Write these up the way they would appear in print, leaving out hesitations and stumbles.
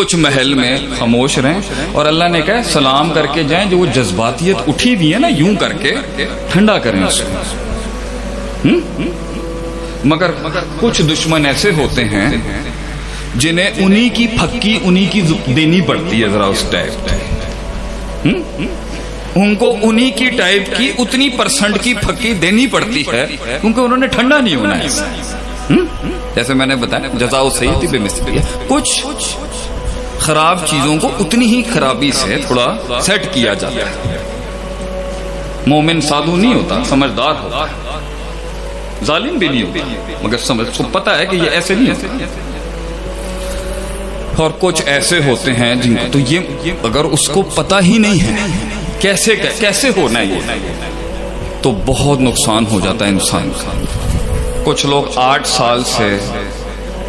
کچھ محل میں خاموش رہیں اور اللہ نے کہا سلام کر کے جائیں، جو وہ جذباتیت اٹھی ہوئی ہے نا یوں کر کے ٹھنڈا کریں اس کو۔ مگر کچھ دشمن ایسے ہوتے ہیں جنہیں انہی کی پھکی انہی کی دینی پڑتی ہے، ذرا اس ٹائپ ان کو انہی کی ٹائپ کی اتنی پرسنٹ کی پھکی دینی پڑتی ہے کیونکہ انہوں نے ٹھنڈا نہیں ہونا ہے۔ جیسے میں نے بتایا جزاء سیئۃ بمثلہا، کچھ خراب چیزوں کو اتنی ہی خرابی سے تھوڑا سیٹ کیا جاتا ہے۔ مومن سادھو نہیں ہوتا، سمجھدار ہوتا ہے، ظالم بھی نہیں ہوتا، مگر سمجھ کو پتا ہے کہ یہ ایسے نہیں ہوتا۔ اور کچھ ایسے ہوتے ہیں جن کو تو یہ اگر اس کو پتا ہی نہیں ہے کیسے ہونا ہے یہ، تو بہت نقصان ہو جاتا ہے انسان کا۔ کچھ لوگ 8 سال سے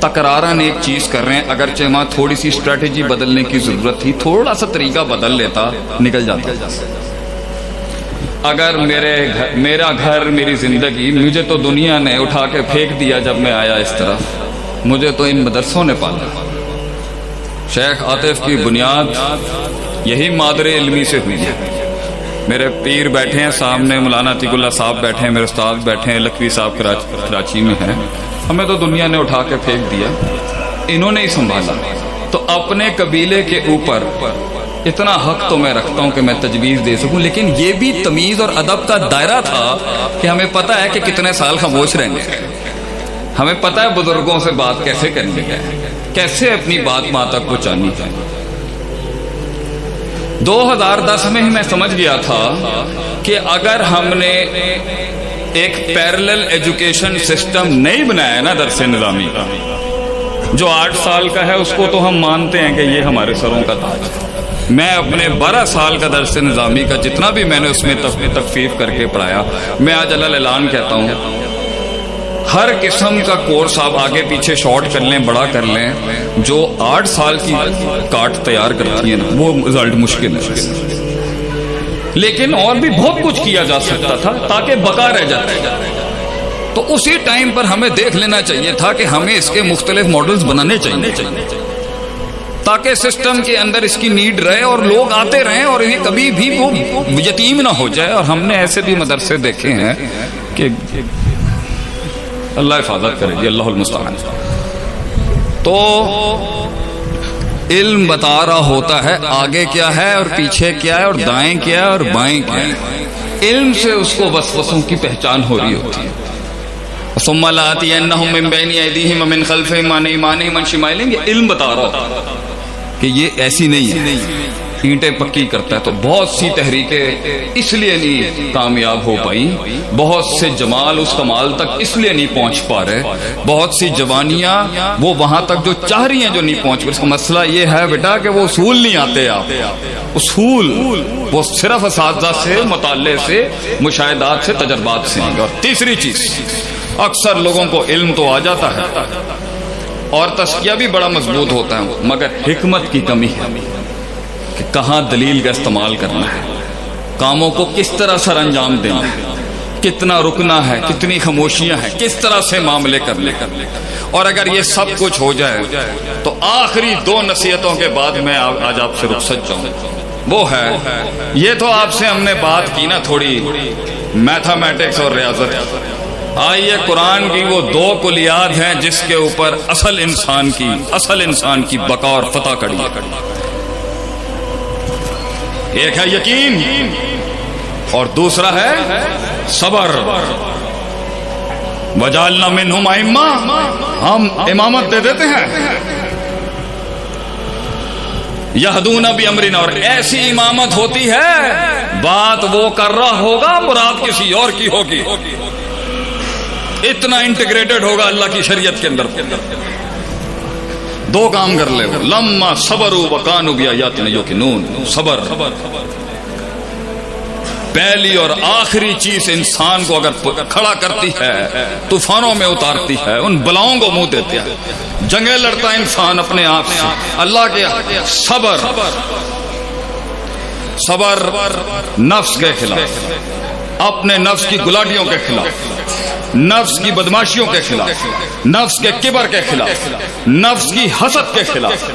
تکراراً ایک چیز کر رہے ہیں، اگرچہ وہاں تھوڑی سی اسٹریٹجی بدلنے کی ضرورت تھی، تھوڑا سا طریقہ بدل لیتا نکل جاتا۔ اگر میرا گھر میری زندگی، مجھے تو دنیا نے اٹھا کے پھینک دیا جب میں آیا اس طرف، مجھے تو ان مدرسوں نے پالا۔ شیخ عاطف کی بنیاد یہی مادر علمی سے ہوئی ہے۔ میرے پیر بیٹھے ہیں سامنے، مولانا عتیق اللہ صاحب بیٹھے ہیں، میرے استاد بیٹھے ہیں، لکھوی صاحب کراچی میں ہیں۔ ہمیں تو دنیا نے اٹھا کے پھینک دیا، انہوں نے ہی سنبھالا۔ تو اپنے قبیلے کے اوپر اتنا حق تو میں رکھتا ہوں کہ میں تجویز دے سکوں، لیکن یہ بھی تمیز اور ادب کا دائرہ تھا کہ ہمیں پتہ ہے کہ کتنے سال خاموش رہیں گے، ہمیں پتہ ہے بزرگوں سے بات کیسے کرنی ہے، کیسے اپنی بات ماں تک پہنچانی ہے۔ 2010 میں ہی میں سمجھ گیا تھا کہ اگر ہم نے ایک پیرلل ایجوکیشن سسٹم نہیں بنایا نا درس نظامی کا، جو 8 سال کا ہے اس کو تو ہم مانتے ہیں کہ یہ ہمارے سروں کا تاج ہے۔ میں اپنے 12 سال کا درس نظامی کا جتنا بھی میں نے اس میں تخفیف کر کے پڑھایا، میں آج اللہ اعلان کہتا ہوں ہر قسم کا کورس آپ آگے پیچھے شارٹ کر لیں، بڑا کر لیں، جو 8 سال کی کاٹ تیار کرتی ہیں نا وہ رزلٹ مشکل ہے۔ لیکن اور بھی بہت کچھ کیا جا سکتا تھا تاکہ بقا رہ جاتی، تو اسی ٹائم پر ہمیں دیکھ لینا چاہیے تھا کہ ہمیں اس کے مختلف ماڈلز بنانے چاہیے تاکہ سسٹم کے اندر اس کی نیڈ رہے اور لوگ آتے رہیں اور انہیں کبھی بھی وہ یتیم نہ ہو جائے۔ اور ہم نے ایسے بھی مدرسے دیکھے ہیں کہ اللہ حفاظت کرے گی، اللہ المستعان۔ تو علم بتا رہا ہوتا ہے آگے کیا ہے اور پیچھے کیا ہے اور دائیں کیا ہے اور بائیں کیا ہے، علم سے اس کو وسوسوں کی پہچان ہو رہی ہوتی ہے۔ ثم لآتینہم من بین ایدیہم ومن خلفہم وعن ایمانہم وعن شمائلہم، یہ علم بتا رہا ہوتا ہے کہ یہ ایسی نہیں ہے، اینٹیں پکی کرتا ہے۔ تو بہت سی تحریکیں اس لیے نہیں کامیاب ہو پائیں، بہت سے جمال اس کمال تک اس لیے نہیں پہنچ پا رہے، بہت سی جوانیاں وہ وہاں تک جو چاہ رہی ہیں جو نہیں پہنچ پا۔ اس کا مسئلہ یہ ہے بیٹا کہ وہ اصول نہیں آتے، آپ اصول وہ صرف اساتذہ سے، مطالعے سے، مشاہدات سے، تجربات سے ہیں۔ اور تیسری چیز، اکثر لوگوں کو علم تو آ جاتا ہے اور تزکیہ بھی بڑا مضبوط ہوتا ہے، مگر حکمت کی کمی ہے کہ کہاں دلیل کا استعمال کرنا ہے، کاموں کو کس طرح سر انجام دینا ہے، کتنا رکنا ہے، کتنی خاموشیاں ہیں، کس طرح سے معاملے کرنے۔ اور اگر یہ سب کچھ ہو جائے تو آخری 2 نصیحتوں کے بعد میں آج آپ سے رخصت جاؤں، وہ ہے یہ تو آپ سے ہم نے بات کی نا تھوڑی میتھمیٹکس اور ریاضت، آئیے قرآن کی وہ 2 کلیات ہیں جس کے اوپر اصل انسان کی بقا اور فتح کڑی ہے۔ ایک ہے یقین اور دوسرا ہے صبر۔ وجعلنا منہم ائمہ، ہم امامت دے دیتے ہیں، یہدون بامرنا، اور ایسی امامت ہوتی ہے بات وہ کر رہا ہوگا مراد کسی اور کی ہوگی، اتنا انٹیگریٹڈ ہوگا اللہ کی شریعت کے اندر۔ 2 کام کر لے، لما صبروا وکانوا بآیاتنا یوقنون، صبر پہلی اور آخری چیز انسان کو اگر کھڑا کرتی ہے، طوفانوں میں اتارتی ہے، ان بلاؤں کو منہ دیتے ہیں، جنگیں لڑتا ہے انسان اپنے آپ سے، اللہ کے صبر نفس کے خلاف، اپنے نفس کی گلاٹیوں کے خلاف، نفس کی بدماشیوں کے خلاف، نفس کے کبر کے خلاف، نفس کی حسد کے خلاف،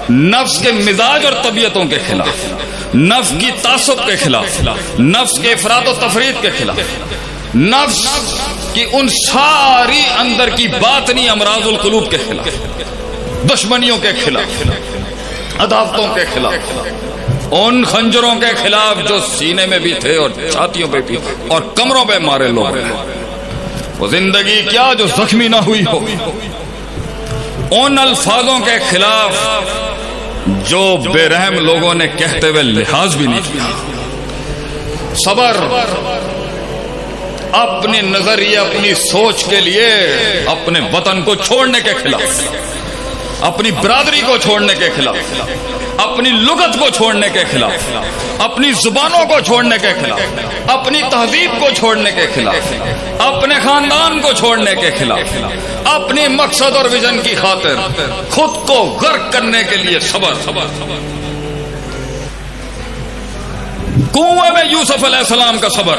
نفس کے مزاج اور طبیعتوں کے خلاف، نفس کی تعصب کے خلاف، نفس کے افراط و تفرید کے خلاف، نفس کی ان ساری اندر کی باطنی امراض القلوب کے خلاف، دشمنیوں کے خلاف، عداوتوں کے خلاف، ان خنجروں کے خلاف جو سینے میں بھی تھے اور چھاتیوں پہ بھی اور کمروں پہ مارے لوگ ہیں، وہ زندگی کیا جو زخمی نہ ہوئی ہو، ان الفاظوں کے خلاف جو بے رحم لوگوں نے کہتے ہوئے لحاظ بھی نہیں کیا۔ صبر اپنی نظریے، اپنی سوچ کے لیے اپنے وطن کو چھوڑنے کے خلاف، اپنی برادری کو چھوڑنے کے خلاف، اپنی لغت کو چھوڑنے کے خلاف، اپنی زبانوں کو چھوڑنے کے خلاف، اپنی تہذیب کو چھوڑنے کے خلاف، اپنے خاندان کو چھوڑنے کے خلاف، اپنی مقصد اور ویژن کی خاطر خود کو غرق کرنے کے لیے صبر۔ کنویں میں یوسف علیہ السلام کا صبر،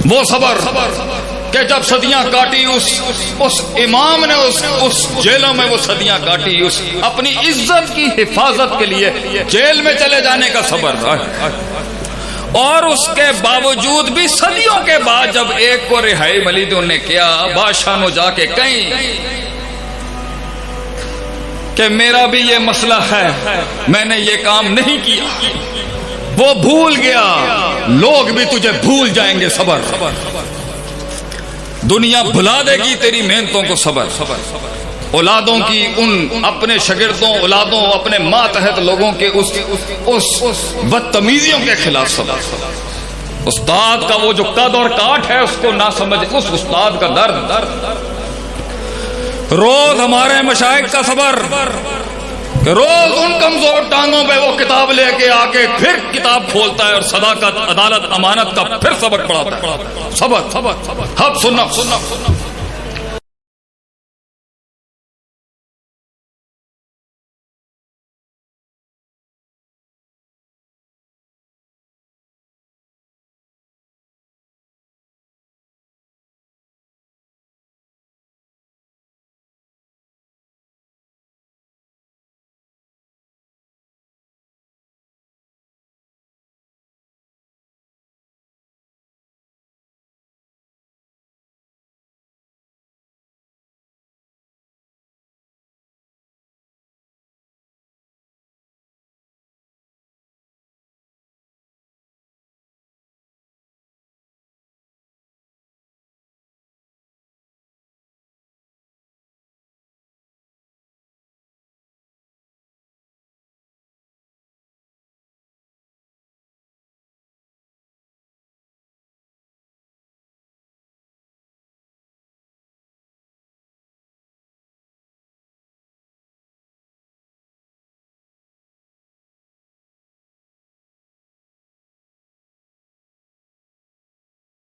وہ صبر کہ جب صدیاں کاٹی اس امام نے اس جیلوں میں وہ صدیاں کاٹی، اس اپنی عزت کی حفاظت کے لیے جیل میں چلے جانے کا صبر تھا، اور اس کے باوجود بھی صدیوں کے بعد جب ایک کو رہائی ملی تو انہیں کیا، بادشاہ نو جا کے کہیں کہ میرا بھی یہ مسئلہ ہے، میں نے یہ کام نہیں کیا، وہ بھول گیا، لوگ بھی تجھے بھول جائیں گے، صبر، دنیا بھلا دے گی تیری محنتوں کو، صبر، اولادوں کی ان اپنے شاگردوں، اولادوں، اپنے ماتحت لوگوں کے اس بدتمیزیوں کے خلاف صبر، استاد کا وہ جو قد اور کاٹ ہے اس کو نہ سمجھ، اس استاد کا درد، روز ہمارے مشائخ کا صبر کہ روز ان کمزور ٹانگوں پہ وہ کتاب لے کے آ کے پھر کتاب کھولتا ہے اور صداقت، عدالت، امانت کا پھر سبق پڑھاتا ہے، صبر، اب سننا